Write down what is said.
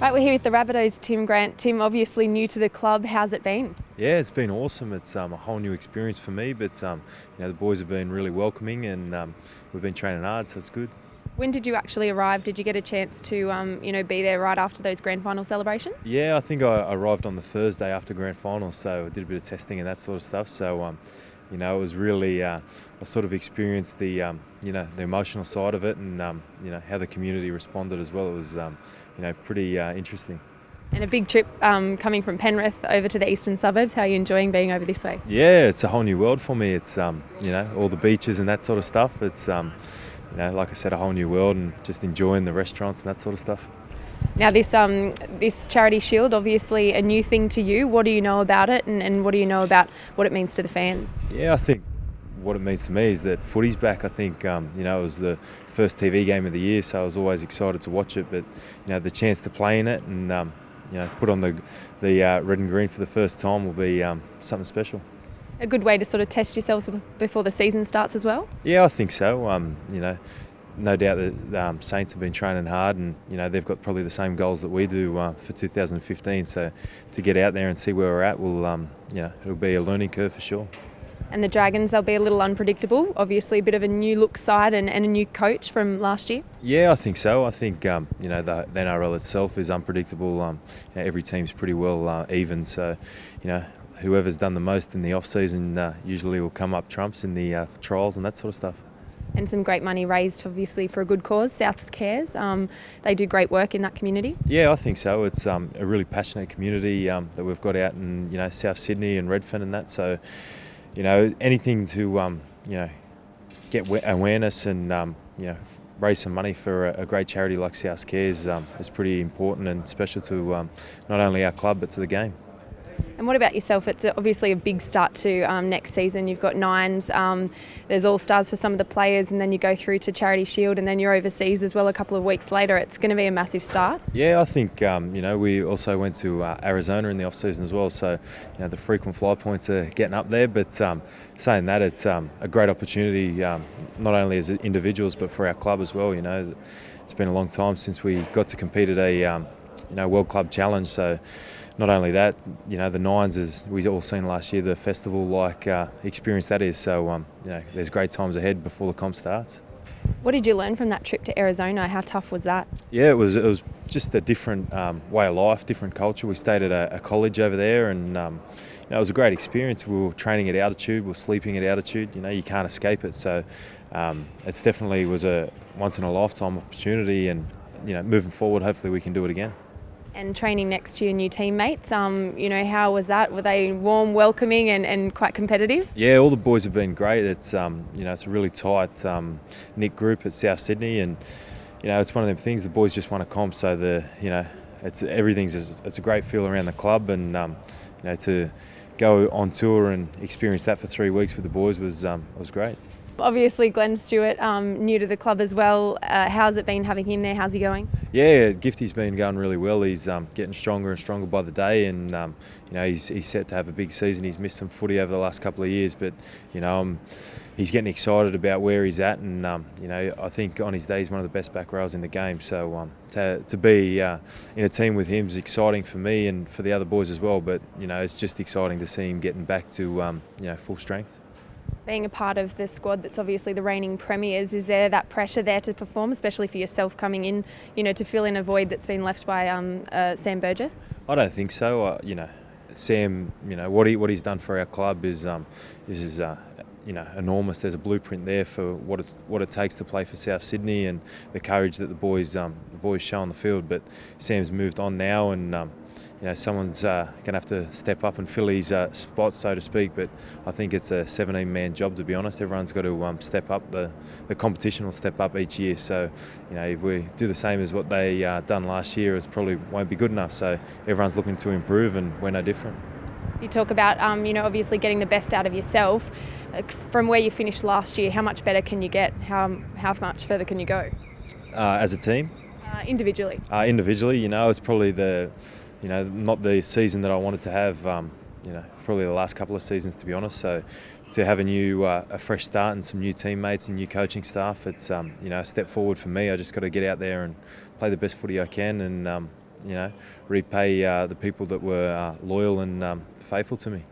Right, we're here with the Rabbitohs, Tim Grant. Tim, obviously new to the club. How's it been? Yeah, it's been awesome. It's a whole new experience for me, but the boys have been really welcoming, and we've been training hard, so it's good. When did you actually arrive? Did you get a chance to be there right after those grand final celebrations? Yeah, I think I arrived on the Thursday after grand final, so I did a bit of testing and that sort of stuff. So it was really I sort of experienced the the emotional side of it, and how the community responded as well. It was pretty interesting. And a big trip coming from Penrith over to the eastern suburbs. How are you enjoying being over this way? Yeah, it's a whole new world for me. It's all the beaches and that sort of stuff. It's like I said, a whole new world, and just enjoying the restaurants and that sort of stuff. Now this charity shield, obviously a new thing to you. What do you know about it, and what do you know about what it means to the fans? Yeah, I think what it means to me is that footy's back. I think it was the first TV game of the year, so I was always excited to watch it. But the chance to play in it and put on the red and green for the first time will be something special. A good way to sort of test yourselves before the season starts as well? Yeah, I think so. No doubt that Saints have been training hard, and they've got probably the same goals that we do for 2015. So to get out there and see where we're at will, it'll be a learning curve for sure. And the Dragons, they'll be a little unpredictable. Obviously, a bit of a new look side and a new coach from last year. Yeah, I think so. I think the NRL itself is unpredictable. Every team's pretty well even. So, whoever's done the most in the off season usually will come up trumps in the trials and that sort of stuff. And some great money raised, obviously, for a good cause. South Cares, they do great work in that community. Yeah, I think so. It's a really passionate community that we've got out in South Sydney and Redfern and that. So, anything to get awareness and raise some money for a great charity like South Cares is pretty important and special to not only our club but to the game. And what about yourself? It's obviously a big start to next season. You've got nines, there's all-stars for some of the players, and then you go through to Charity Shield, and then you're overseas as well a couple of weeks later. It's going to be a massive start. Yeah, I think, we also went to Arizona in the off-season as well, so the frequent fly points are getting up there, but saying that, it's a great opportunity, not only as individuals but for our club as well. It's been a long time since we got to compete at a World Club Challenge, so not only that, the Nines, as we all seen last year, the festival-like experience that is. So, there's great times ahead before the comp starts. What did you learn from that trip to Arizona? How tough was that? Yeah, it was just a different way of life, different culture. We stayed at a college over there, and it was a great experience. We were training at altitude, we were sleeping at altitude. You can't escape it. So, it's definitely was a once-in-a-lifetime opportunity, and moving forward, hopefully we can do it again. And training next to your new teammates, how was that? Were they warm, welcoming and quite competitive? Yeah, all the boys have been great. It's it's a really tight knit group at South Sydney, and it's one of them things. The boys just won a comp, so it's a great feel around the club, and to go on tour and experience that for 3 weeks with the boys was great. Obviously, Glenn Stewart, new to the club as well. How's it been having him there? How's he going? Yeah, Gifty's been going really well. He's getting stronger and stronger by the day, and he's set to have a big season. He's missed some footy over the last couple of years, but he's getting excited about where he's at, and I think on his day he's one of the best back rows in the game. So to be in a team with him is exciting for me and for the other boys as well. But it's just exciting to see him getting back to full strength. Being a part of the squad that's obviously the reigning premiers, is there that pressure there to perform, especially for yourself coming in, to fill in a void that's been left by Sam Burgess? I don't think so. Sam, what he's done for our club is enormous. There's a blueprint there for what it takes to play for South Sydney, and the courage that the boys show on the field. But Sam's moved on now, and someone's going to have to step up and fill his spot, so to speak. But I think it's a 17-man job, to be honest. Everyone's got to step up. The competition will step up each year. So, if we do the same as what they done last year, it probably won't be good enough. So everyone's looking to improve, and we're no different. You talk about, obviously getting the best out of yourself. From where you finished last year, how much better can you get? How much further can you go? As a team? Individually. Individually, it's probably not the season that I wanted to have, probably the last couple of seasons, to be honest. So to have a fresh start and some new teammates and new coaching staff, it's a step forward for me. I just got to get out there and play the best footy I can, and repay the people that were loyal and faithful to me.